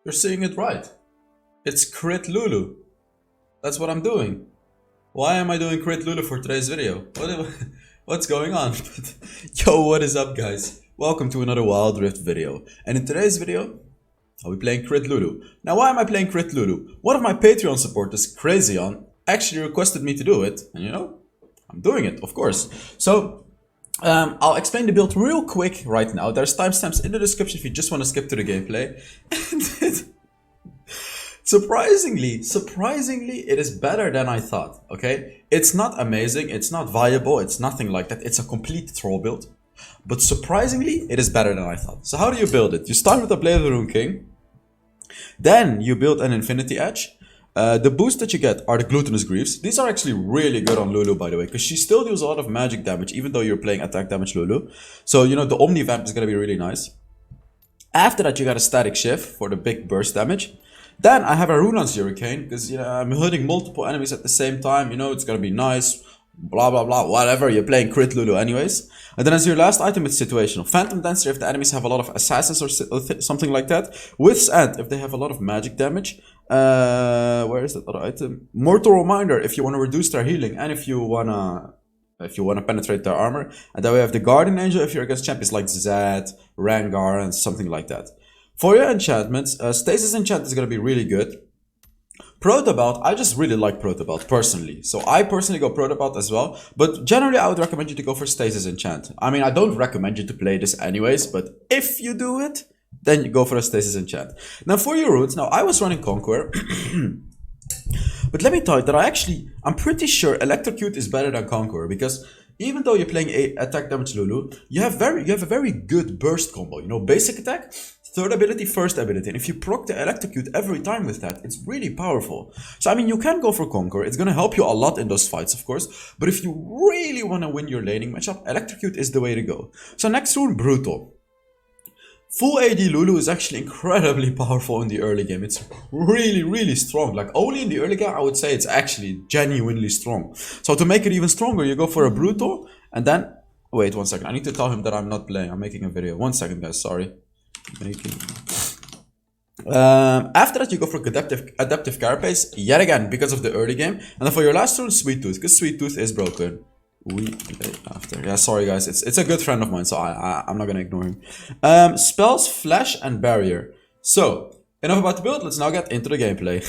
You're seeing it right. It's crit Lulu. That's what I'm doing. Why am I doing crit Lulu for today's video? What's going on? Yo, what is up, guys? Welcome to another Wild Rift video. And in today's video, I'll be playing crit Lulu. Now, why am I playing crit Lulu? One of my Patreon supporters, Crazy On, actually requested me to do it. And you know, I'm doing it, of course. So, I'll explain the build real quick right now. There's timestamps in the description if you just want to skip to the gameplay. Surprisingly, it is better than I thought, okay? It's not amazing, it's not viable, it's nothing like that. It's a complete troll build. But surprisingly, it is better than I thought. So how do you build it? You start with a Blade of the Rune King. Then you build an Infinity Edge. The boosts that you get are the Glutinous Greaves. These are actually really good on Lulu, by the way, because she still deals a lot of magic damage, even though you're playing attack damage Lulu. So, you know, the Omni Vamp is going to be really nice. After that, you got a Static Shift for the big burst damage. Then I have a Runelance Hurricane, because, you know, I'm hitting multiple enemies at the same time. You know, it's going to be nice. Blah, blah, blah, whatever. You're playing crit Lulu anyways. And then as your last item, it's situational. Phantom Dancer if the enemies have a lot of assassins or something like that. With's End if they have a lot of magic damage. Where is that other item? Mortal Reminder if you want to reduce their healing and if you wanna penetrate their armor. And then we have the Guardian Angel if you're against champions like Zed, Rengar, and something like that. For your enchantments, Stasis Enchant is gonna be really good. Protobelt, I just really like Protobelt personally. So I personally go Protobelt as well. But generally I would recommend you to go for Stasis Enchant. I mean, I don't recommend you to play this anyways, but if you do it, then you go for a Stasis Enchant. Now for your runes, now I was running Conqueror. But let me tell you that I'm pretty sure Electrocute is better than Conqueror, because even though you're playing a attack damage Lulu, you have a very good burst combo. You know, basic attack, third ability, first ability. And if you proc the Electrocute every time with that, it's really powerful. So I mean, you can go for Conqueror. It's gonna help you a lot in those fights, of course. But if you really wanna win your laning matchup, Electrocute is the way to go. So next rune, Brutal. Full AD Lulu is actually incredibly powerful in the early game. It's really strong. Like, only in the early game, I would say it's actually genuinely strong. So to make it even stronger, you go for a Brutal, and then... Wait, 1 second. I need to tell him that I'm not playing. I'm making a video. 1 second, guys. Sorry. After that, you go for Adaptive Carapace, yet again, because of the early game. And then for your last rune, Sweet Tooth, because Sweet Tooth is broken. After. Yeah, sorry guys, it's a good friend of mine, so I'm not gonna ignore him. Spells, Flash, and Barrier. So, enough about the build, let's now get into the gameplay.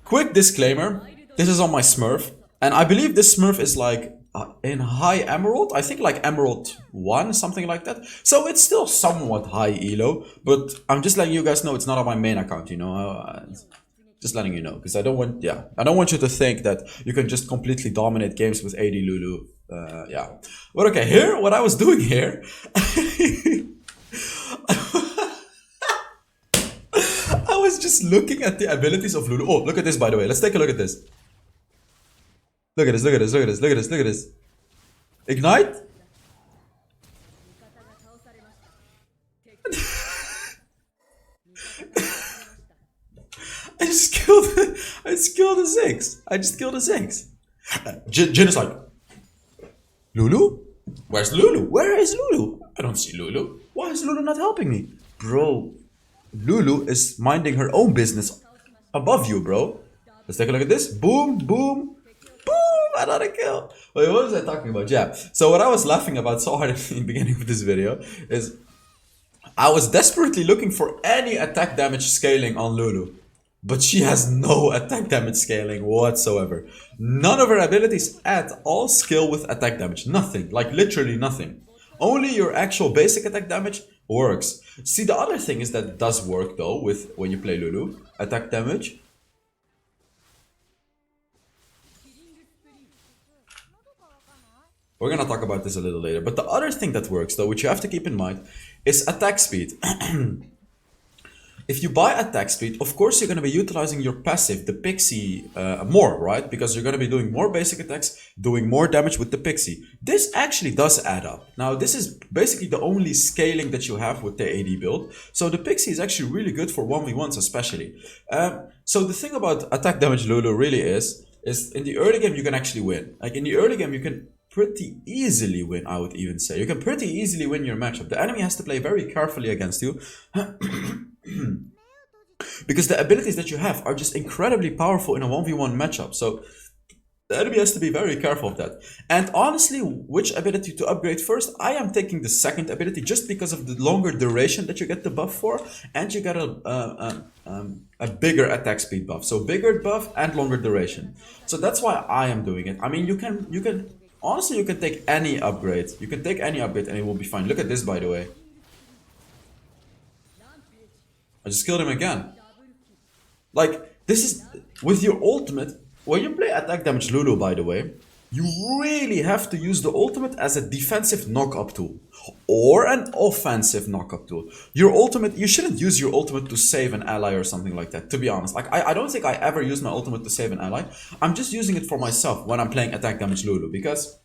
Quick disclaimer, this is on my Smurf, and I believe this Smurf is like in high Emerald, I think like Emerald 1, something like that. So it's still somewhat high elo, but I'm just letting you guys know it's not on my main account, you know. Just letting you know, because I don't want you to think that you can just completely dominate games with AD Lulu. Yeah. But okay, here, what I was doing here, I was just looking at the abilities of Lulu. Oh, look at this, by the way. Let's take a look at this. Look at this. Ignite? I just killed a Ziggs. I just killed a Ziggs. Jin is like, Lulu? Where's Lulu? Where is Lulu? I don't see Lulu. Why is Lulu not helping me? Bro, Lulu is minding her own business above you, bro. Let's take a look at this. Boom, boom, boom, another kill. Wait, what was I talking about? Yeah, so what I was laughing about so hard in the beginning of this video is I was desperately looking for any attack damage scaling on Lulu. But she has no attack damage scaling whatsoever. None of her abilities at all scale with attack damage. Nothing. Like literally nothing. Only your actual basic attack damage works. See, the other thing is that it does work though with when you play Lulu. Attack damage. We're gonna talk about this a little later. But the other thing that works though, which you have to keep in mind, is attack speed. If you buy attack speed, of course you're going to be utilizing your passive, the Pixie, more, right? Because you're going to be doing more basic attacks, doing more damage with the Pixie. This actually does add up. Now, this is basically the only scaling that you have with the AD build. So the Pixie is actually really good for 1v1s especially. So the thing about attack damage Lulu really is in the early game you can actually win. Like in the early game you can pretty easily win, I would even say. You can pretty easily win your matchup. The enemy has to play very carefully against you. because the abilities that you have are just incredibly powerful in a 1v1 matchup. So the enemy has to be very careful of that. And honestly, which ability to upgrade first? I am taking the second ability just because of the longer duration that you get the buff for, and you get a bigger attack speed buff. So bigger buff and longer duration. So that's why I am doing it. I mean, you can honestly you can take any upgrade. You can take any upgrade and it will be fine. Look at this, by the way. I just killed him again. Like, this is with your ultimate. When you play attack damage Lulu, by the way, you really have to use the ultimate as a defensive knock-up tool or an offensive knock-up tool. Your ultimate, you shouldn't use your ultimate to save an ally or something like that, to be honest. Like, I don't think I ever use my ultimate to save an ally. I'm just using it for myself when I'm playing attack damage Lulu, because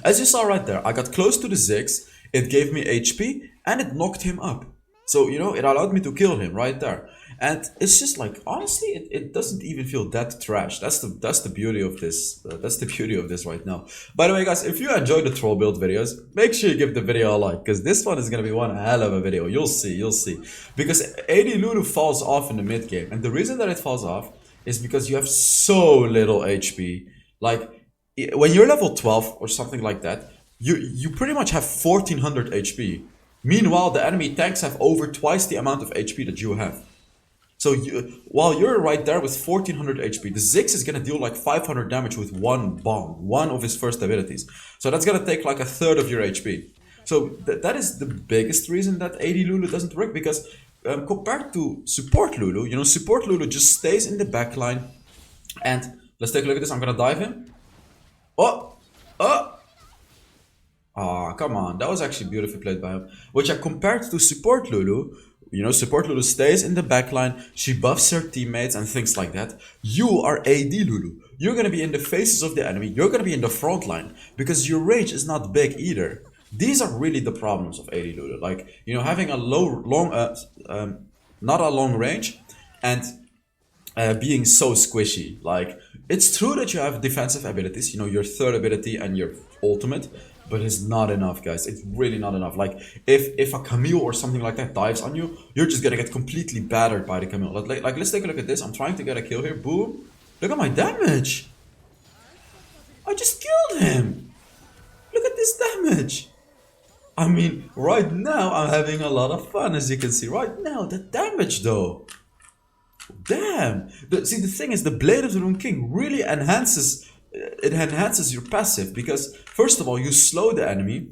as you saw right there, I got close to the Ziggs, it gave me HP, and it knocked him up. So, you know, it allowed me to kill him right there. And it's just like, honestly, it doesn't even feel that trash. That's the beauty of this. That's the beauty of this right now. By the way, guys, if you enjoy the troll build videos, make sure you give the video a like, because this one is going to be one hell of a video. You'll see, you'll see. Because AD Lulu falls off in the mid game. And the reason that it falls off is because you have so little HP. Like, when you're level 12 or something like that, you pretty much have 1400 HP. Meanwhile, the enemy tanks have over twice the amount of HP that you have. So while you're right there with 1400 HP, the Ziggs is gonna deal like 500 damage with one bomb, one of his first abilities. So that's gonna take like a third of your HP. So that is the biggest reason that AD Lulu doesn't work, because compared to support Lulu, you know, support Lulu just stays in the backline. And let's take a look at this. I'm gonna dive him. Oh! Oh! Ah, come on. That was actually beautifully played by him. Which I compared to support Lulu. You know, support Lulu stays in the backline, she buffs her teammates and things like that. You are AD Lulu. You're gonna be in the faces of the enemy, you're gonna be in the front line, because your range is not big either. These are really the problems of AD Lulu. Like, you know, having a not a long range, and being so squishy. Like, it's true that you have defensive abilities, you know, your third ability and your ultimate, but it's not enough, guys. It's really not enough. Like, if a Camille or something like that dives on you, you're just gonna get completely battered by the Camille. Like, let's take a look at this. I'm trying to get a kill here. Boom. Look at my damage. I just killed him. Look at this damage. I mean, right now I'm having a lot of fun, as you can see. Right now, the damage though. Damn. See, the thing is, the Blade of the Rune King really enhances your passive, because first of all, you slow the enemy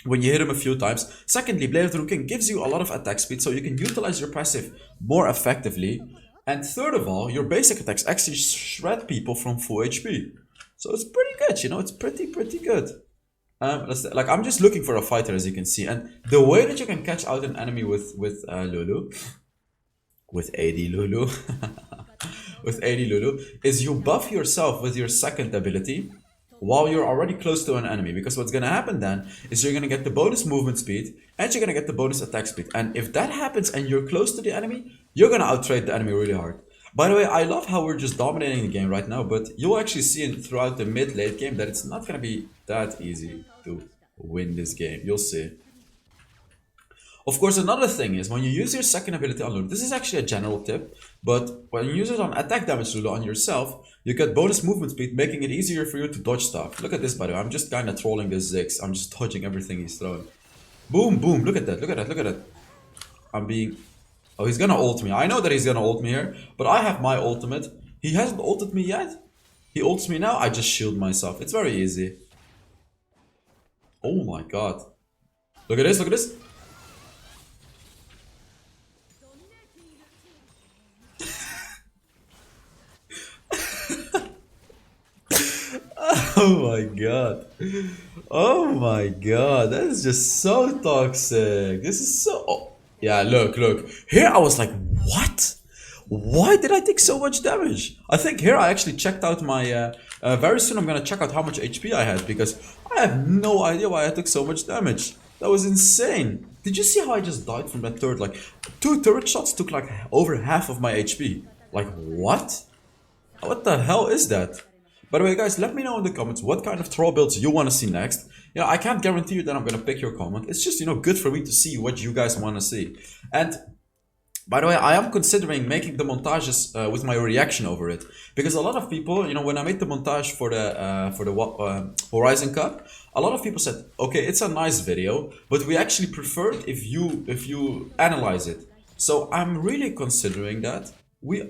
when you hit him a few times. Secondly, Blade of the Rune King gives you a lot of attack speed, so you can utilize your passive more effectively. And third of all, your basic attacks actually shred people from full HP. So it's pretty good, you know, it's pretty good. Like, I'm just looking for a fighter, as you can see, and the way that you can catch out an enemy with Lulu, with AD Lulu, with AD Lulu, is you buff yourself with your second ability while you're already close to an enemy. Because what's gonna happen then is you're gonna get the bonus movement speed and you're gonna get the bonus attack speed. And if that happens and you're close to the enemy, you're gonna outtrade the enemy really hard. By the way, I love how we're just dominating the game right now, but you'll actually see throughout the mid-late game that it's not gonna be that easy to win this game. You'll see. Of course, another thing is when you use your second ability on Lulu, this is actually a general tip, but when you use it on attack damage Lulu on yourself, you get bonus movement speed, making it easier for you to dodge stuff. Look at this, by the way. I'm just kind of trolling this Ziggs. I'm just dodging everything he's throwing. Boom, boom. Look at that. Look at that. Look at that. I'm being... Oh, he's gonna ult me. I know that he's gonna ult me here, but I have my ultimate. He hasn't ulted me yet. He ults me now. I just shield myself. It's very easy. Oh my god. Look at this. Look at this. Oh my god. Oh my god. That is just so toxic. This is so... Oh. Yeah, look. Here I was like, what? Why did I take so much damage? I think here I actually checked out my... very soon I'm gonna check out how much HP I had, because I have no idea why I took so much damage. That was insane. Did you see how I just died from that turret? Like, 2 turret shots took like over half of my HP. Like, what? What the hell is that? By the way, guys, let me know in the comments what kind of troll builds you want to see next. You know, I can't guarantee you that I'm going to pick your comment. It's just, you know, good for me to see what you guys want to see. And By the way, I am considering making the montages with my reaction over it, because a lot of people, when I made the montage for the Horizon Cup, a lot of people said, "Okay, it's a nice video, but we actually prefer it if you analyze it." So I'm really considering that.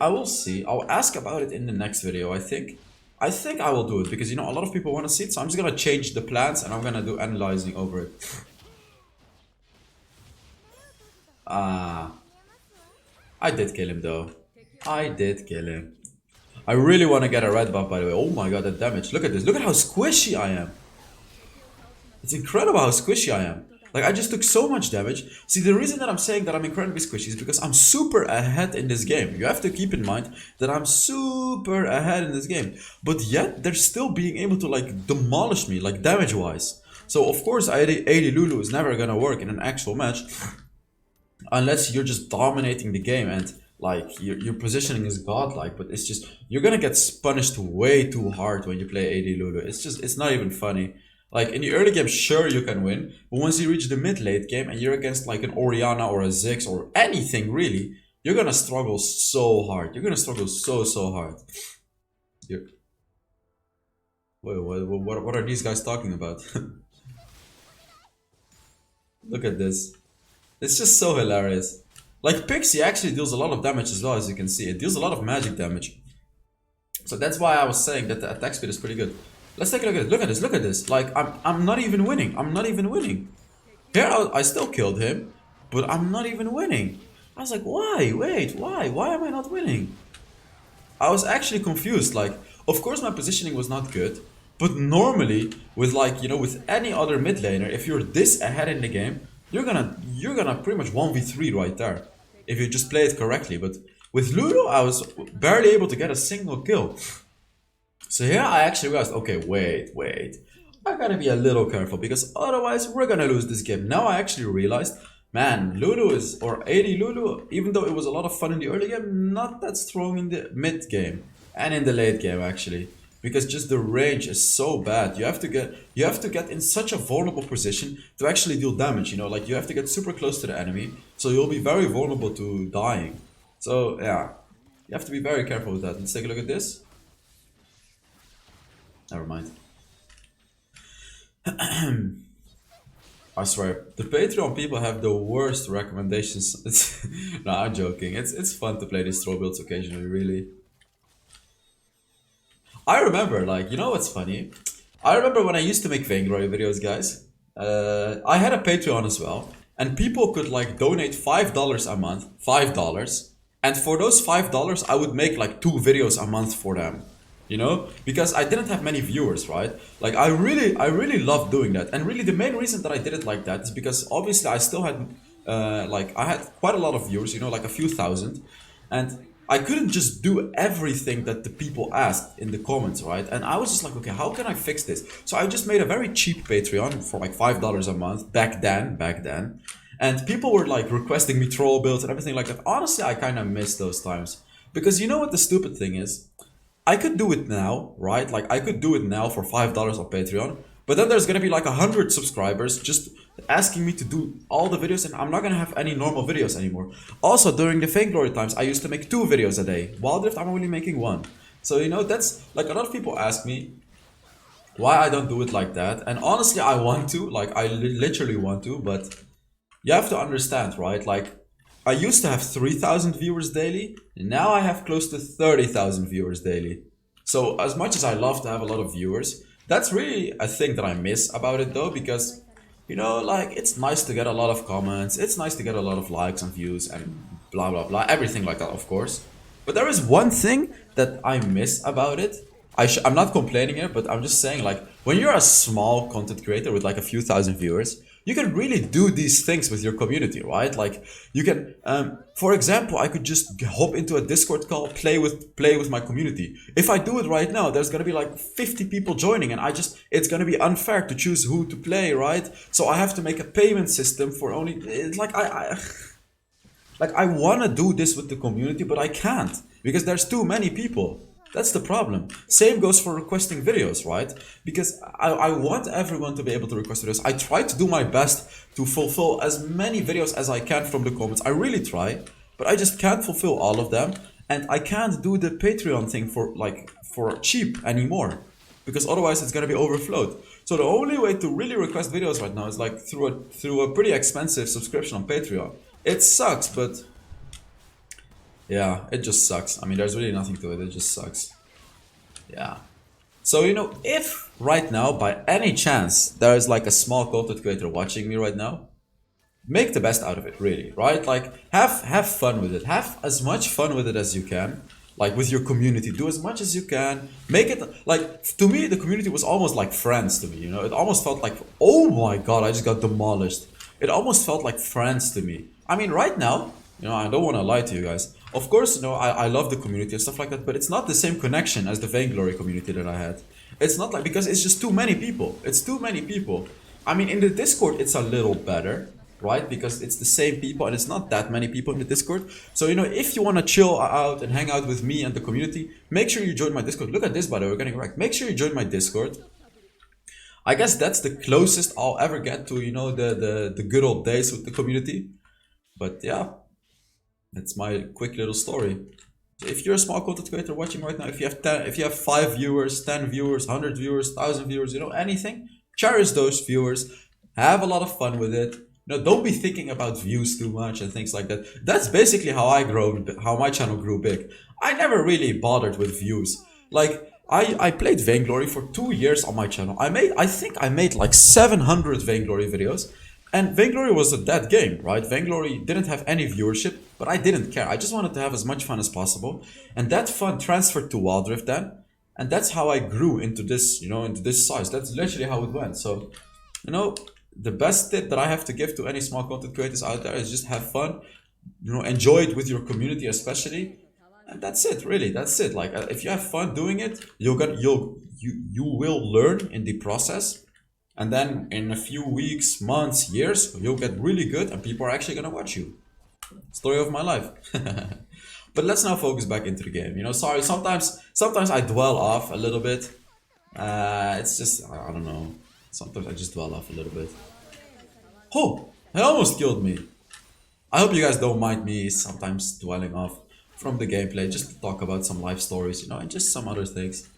I will see. I'll ask about it in the next video. I think I will do it because a lot of people want to see it. So I'm just gonna change the plans and I'm gonna do analyzing over it. Ah. I did kill him though. I did kill him. I really want to get a red buff, by the way. Oh my god, that damage. Look at this. Look at how squishy I am. It's incredible how squishy I am. Like, I just took so much damage. See, the reason that I'm saying that I'm incredibly squishy is because I'm super ahead in this game. You have to keep in mind that I'm super ahead in this game. But yet, they're still being able to, like, demolish me, like, damage-wise. So, of course, 80 Lulu is never gonna work in an actual match. Unless you're just dominating the game and like your positioning is godlike, but it's just you're gonna get punished way too hard when you play AD Lulu. It's not even funny. Like in the early game, sure you can win, but once you reach the mid-late game and you're against like an Orianna or a Ziggs or anything really, you're gonna struggle so hard. You're gonna struggle so hard. You're... Wait, what are these guys talking about? Look at this. It's just so hilarious. Like, Pixie actually deals a lot of damage as well, as you can see. It deals a lot of magic damage. So that's why I was saying that the attack speed is pretty good. Let's take a look at it. Look at this, look at this. Like, I'm not even winning. I'm not even winning. Here, I still killed him, but I'm not even winning. I was like, why? Wait, why? Why am I not winning? I was actually confused. Like, of course my positioning was not good, but normally, with like, with any other mid laner, if you're this ahead in the game, you're gonna pretty much 1v3 right there if you just play it correctly. But with Lulu, I was barely able to get a single kill. So here I actually realized, okay, wait, I gotta be a little careful because otherwise we're gonna lose this game. Now I actually realized, man, Lulu or AD Lulu, even though it was a lot of fun in the early game, not that strong in the mid game and in the late game actually. Because just the range is so bad. You have to get in such a vulnerable position to actually deal damage, like you have to get super close to the enemy, so you'll be very vulnerable to dying. So yeah, you have to be very careful with that. Let's take a look at this. Never mind. I swear, the Patreon people have the worst recommendations. No, I'm joking. It's fun to play these throw builds occasionally, really. I remember, like, what's funny? I remember when I used to make Vainglory videos, guys. I had a Patreon as well, and people could like donate $5 a month, $5, and for those $5, I would make like 2 videos a month for them, because I didn't have many viewers, right? Like, I really loved doing that, and really the main reason that I did it like that is because obviously I still had, I had quite a lot of viewers, like a few thousand, and I couldn't just do everything that the people asked in the comments, right? And I was just like, okay, how can I fix this? So I just made a very cheap Patreon for like $5 a month back then. And people were like requesting me troll builds and everything like that. Honestly, I kind of miss those times. Because you know what the stupid thing is? I could do it now, right? Like, I could do it now for $5 on Patreon. But then there's gonna be like 100 subscribers just asking me to do all the videos, and I'm not gonna have any normal videos anymore. Also, during the Vainglory times, I used to make 2 videos a day. Wild Rift, I'm only making 1. So, that's like a lot of people ask me why I don't do it like that. And honestly, I want to, like, I literally want to, but you have to understand, right? Like, I used to have 3,000 viewers daily, and now I have close to 30,000 viewers daily. So, as much as I love to have a lot of viewers, that's really a thing that I miss about it though, because, like, it's nice to get a lot of comments, it's nice to get a lot of likes and views and blah blah blah, everything like that, of course. But there is one thing that I miss about it. I'm not complaining here, but I'm just saying, like, when you're a small content creator with like a few thousand viewers, you can really do these things with your community, right? Like, you can, for example, I could just hop into a Discord call, play with my community. If I do it right now, there's gonna be like 50 people joining, and it's gonna be unfair to choose who to play, right? So I have to make a payment system for only, it's like I wanna do this with the community, but I can't because there's too many people. That's the problem. Same goes for requesting videos, right? Because I want everyone to be able to request videos. I try to do my best to fulfill as many videos as I can from the comments. I really try. but I just can't fulfill all of them, and I can't do the Patreon thing for cheap anymore, because otherwise it's gonna be overflowed. So the only way to really request videos right now is like through a pretty expensive subscription on Patreon. It sucks, but yeah, it just sucks. I mean, there's really nothing to it. It just sucks. Yeah. So, you know, if right now, by any chance, there is like a small content creator watching me right now, make the best out of it, really, right? Like, have fun with it. Have as much fun with it as you can. Like, with your community, do as much as you can. Make it, like, to me, the community was almost like friends to me, you know? It almost felt like, oh my god, I just got demolished. It almost felt like friends to me. I mean, right now, you know, I don't want to lie to you guys. Of course, you know, I love the community and stuff like that, but it's not the same connection as the Vainglory community that I had. It's not like, because it's just too many people. It's too many people. I mean, in the Discord, it's a little better, right? Because it's the same people and it's not that many people in the Discord. So, you know, if you want to chill out and hang out with me and the community, make sure you join my Discord. Look at this, by the way, we're getting wrecked. Make sure you join my Discord. I guess that's the closest I'll ever get to, you know, the good old days with the community. But yeah, that's my quick little story. So if you're a small content creator watching right now, if you have 5 viewers, 10 viewers, 100 viewers, 1,000 viewers, you know, anything, cherish those viewers. Have a lot of fun with it. You know, don't be thinking about views too much and things like that. That's basically how how my channel grew big. I never really bothered with views. Like, I played Vainglory for 2 years on my channel. I think I made like 700 Vainglory videos. And Vainglory was a dead game, right? Vainglory didn't have any viewership, but I didn't care. I just wanted to have as much fun as possible. And that fun transferred to Wild Rift then. And that's how I grew into this, you know, into this size. That's literally how it went. So, you know, the best tip that I have to give to any small content creators out there is just have fun. You know, enjoy it with your community especially. And that's it, really. That's it. Like, if you have fun doing it, you will learn in the process. And then in a few weeks, months, years, you'll get really good and people are actually gonna watch you. Story of my life. But let's now focus back into the game. You know, sorry, sometimes I dwell off a little bit. It's just, I don't know. Sometimes I just dwell off a little bit. Oh, it almost killed me. I hope you guys don't mind me sometimes dwelling off from the gameplay, just to talk about some life stories, you know, and just some other things.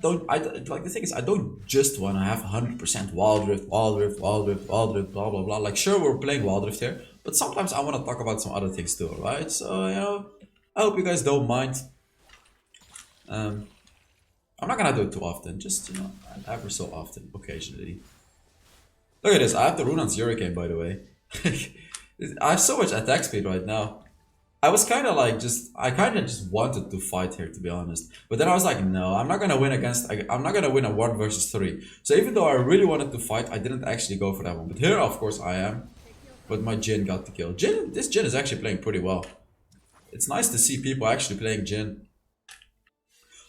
Like, the thing is, I don't just want to have 100% Wild Rift, Wild Rift, Wild Rift, Wild Rift, blah blah blah. Like, sure, we're playing Wild Rift here, but sometimes I want to talk about some other things too, right? So, you know, I hope you guys don't mind. I'm not gonna do it too often, just, you know, ever so often, occasionally. Look at this, I have the Runan's Hurricane, by the way. I have so much attack speed right now. I was kind of like I kind of just wanted to fight here, to be honest. But then I was like, no, I'm not gonna win I'm not gonna win a 1 versus 3. So even though I really wanted to fight, I didn't actually go for that one. But here, of course, I am. But my Jhin got the kill. This Jhin is actually playing pretty well. It's nice to see people actually playing Jhin.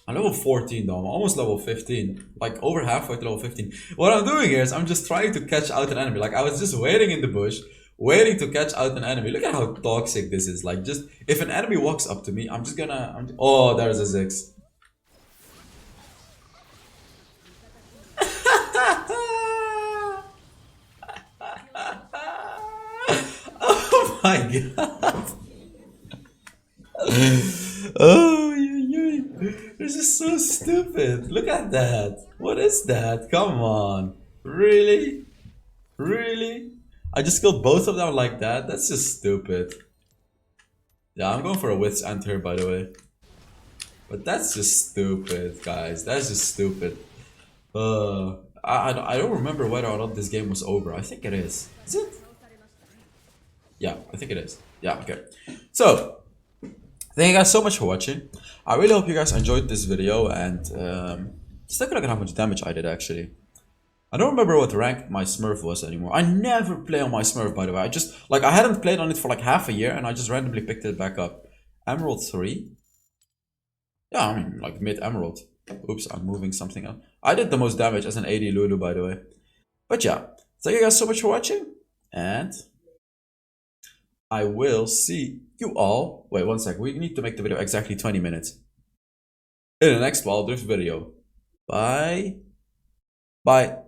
I'm level 14 though, I'm almost level 15. Like, over halfway to level 15. What I'm doing here is I'm just trying to catch out an enemy. Like, I was just waiting in the bush, waiting to catch out an enemy. Look at how toxic this is. Like, just, if an enemy walks up to me, I'm just gonna, oh, there's a Ziggs. Oh my god. Oh, this is so stupid. Look at that. What is that? Come on. Really? Really? I just killed both of them like that? That's just stupid. Yeah, I'm going for a Wit's End here, by the way. But that's just stupid, guys. That's just stupid. I don't remember whether or not this game was over. I think it is. Is it? Yeah, I think it is. Yeah, okay. So, thank you guys so much for watching. I really hope you guys enjoyed this video, and just take a look at how much damage I did, actually. I don't remember what rank my Smurf was anymore. I never play on my Smurf, by the way. I hadn't played on it for like half a year, and I just randomly picked it back up. Emerald 3? Yeah, I mean, like mid-Emerald. Oops, I'm moving something up. I did the most damage as an AD Lulu, by the way. But yeah, thank you guys so much for watching, and I will see you all. Wait, 1 sec. We need to make the video exactly 20 minutes. In the next Wild Rift video. Bye. Bye.